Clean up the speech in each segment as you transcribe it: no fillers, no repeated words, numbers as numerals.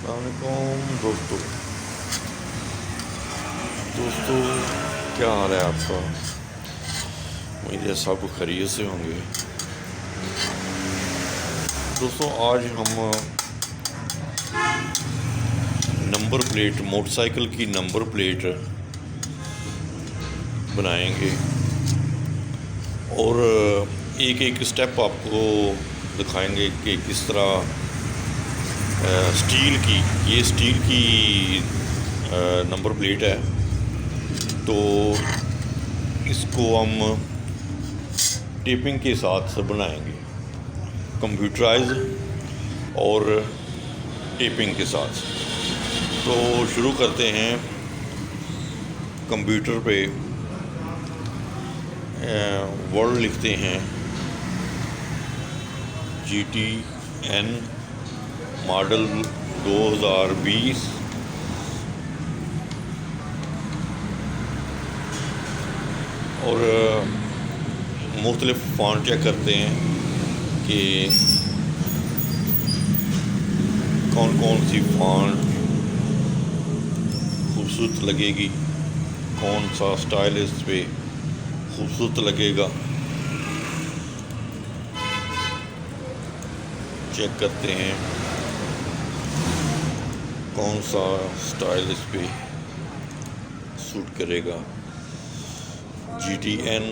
अस्सलामुअलैकुम दोस्तों क्या हाल है आपका। उम्मीद सब खैरियत से होंगे। दोस्तों आज हम नंबर प्लेट, मोटरसाइकिल की नंबर प्लेट बनाएंगे और एक एक स्टेप आपको दिखाएंगे कि किस तरह स्टील की नंबर प्लेट है। तो इसको हम टेपिंग के साथ बनाएंगे, कंप्यूटराइज और टेपिंग के साथ। तो शुरू करते हैं। कंप्यूटर पे वर्ड लिखते हैं GTN मॉडल 2020 और मुख्तलिफ फ़ॉन्ट चेक करते हैं कि कौन कौन सी फ़ॉन्ट खूबसूरत लगेगी, कौन सा स्टाइल इस पे खूबसूरत लगेगा, चेक करते हैं कौन सा स्टाइल इस पे सूट करेगा। GTN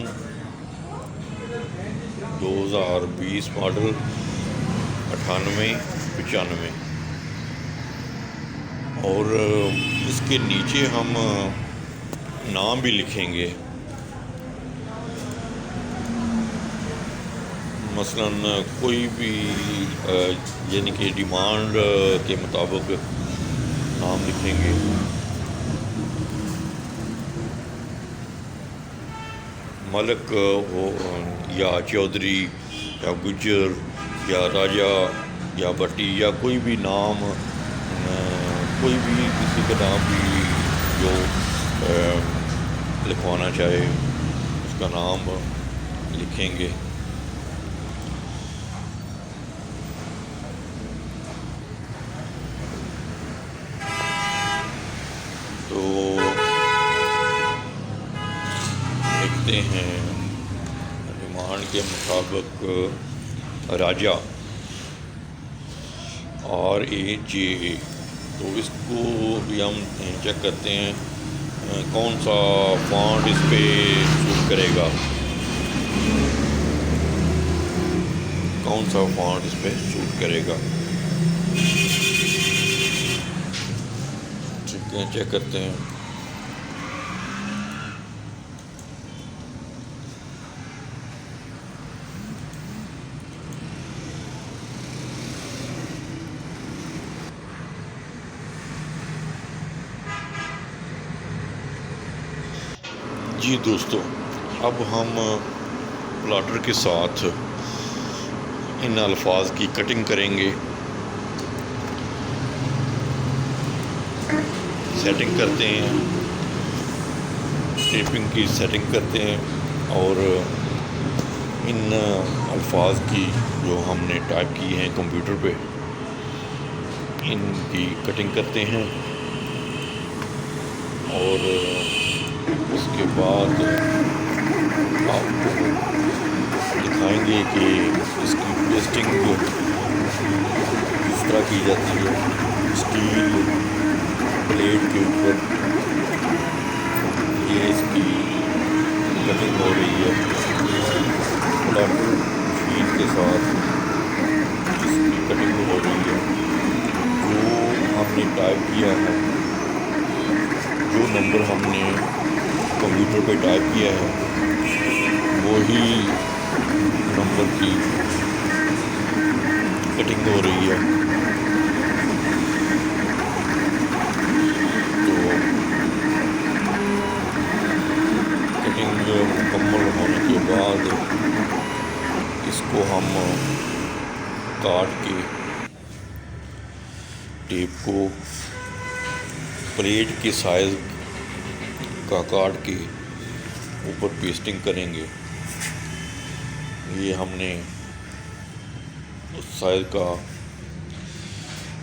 2020 मॉडल 9895 और इसके नीचे हम नाम भी लिखेंगे। मसलन कोई भी यानी कि डिमांड के मुताबिक नाम लिखेंगे। मलक हो या चौधरी या गुज्जर या राजा या भट्टी या कोई भी नाम, कोई भी किसी का नाम भी जो लिखवाना चाहे उसका नाम लिखेंगे। तो लिखते हैं डिमांड के मुताबिक राजा RAJA। तो इसको भी हम चेक करते हैं कौन सा फॉन्ट इस पे सूट करेगा, कौन सा फॉन्ट इस पे सूट करेगा। ठीक है, चेक करते हैं। जी दोस्तों, अब हम प्लाटर के साथ इन अल्फाज की कटिंग करेंगे, सेटिंग करते हैं, टेपिंग की सेटिंग करते हैं और इन अल्फाज की जो हमने टाइप की हैं कंप्यूटर पे, इनकी कटिंग करते हैं और उसके बाद आपको दिखाएंगे कि इसकी पेस्टिंग किस तरह की जाती है। स्टील प्लेट के ऊपर ये इसकी कटिंग हो रही है, प्लाटर मशीन के साथ इसकी कटिंग हो रही है। जो हमने टाइप किया है, जो नंबर हमने कंप्यूटर पे टाइप किया है, वही नंबर की कटिंग हो रही है। तो कटिंग मुकम्मल होने के बाद इसको हम काट के टेप को प्लेट के साइज़ का काट के ऊपर पेस्टिंग करेंगे। ये हमने उस साइज़ का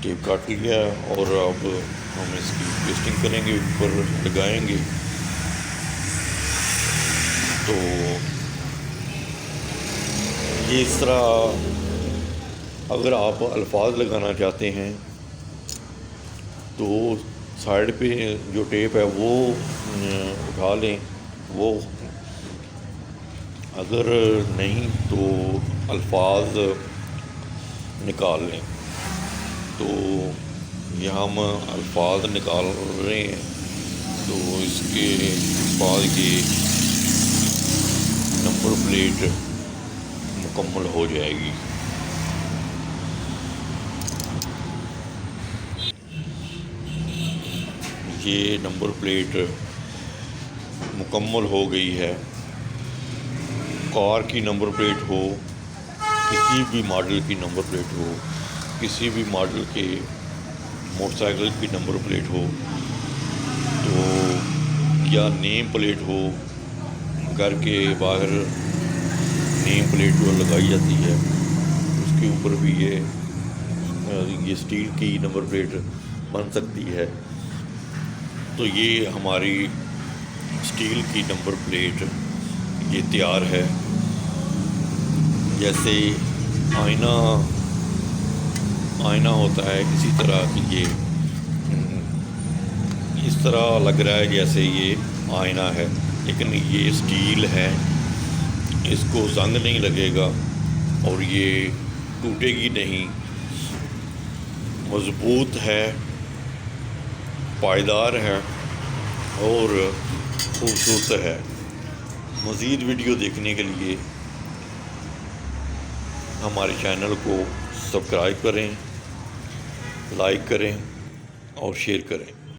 टेप काट लिया और अब हम इसकी पेस्टिंग करेंगे, ऊपर लगाएंगे। तो ये इस तरह अगर आप अल्फाज लगाना चाहते हैं तो साइड पे जो टेप है वो उठा लें, वो अगर नहीं तो अल्फाज निकाल लें। तो यहाँ हम अल्फाज निकाल रहे हैं, तो इसके बाद ये नंबर प्लेट मुकम्मल हो जाएगी। ये नंबर प्लेट मुकम्मल हो गई है। कार की नंबर प्लेट हो, किसी भी मॉडल की नंबर प्लेट हो, किसी भी मॉडल के मोटरसाइकिल की नंबर प्लेट हो, तो या नेम प्लेट हो, घर के बाहर नेम प्लेट जो लगाई जाती है उसके ऊपर भी ये स्टील की नंबर प्लेट बन सकती है। तो ये हमारी स्टील की नंबर प्लेट ये तैयार है। जैसे आईना होता है, इसी तरह की ये इस तरह लग रहा है जैसे ये आईना है, लेकिन ये स्टील है, इसको जंग नहीं लगेगा और ये टूटेगी नहीं, मज़बूत है, पायदार है और खूबसूरत है। मज़ीद वीडियो देखने के लिए हमारे चैनल को सब्सक्राइब करें, लाइक करें और शेयर करें।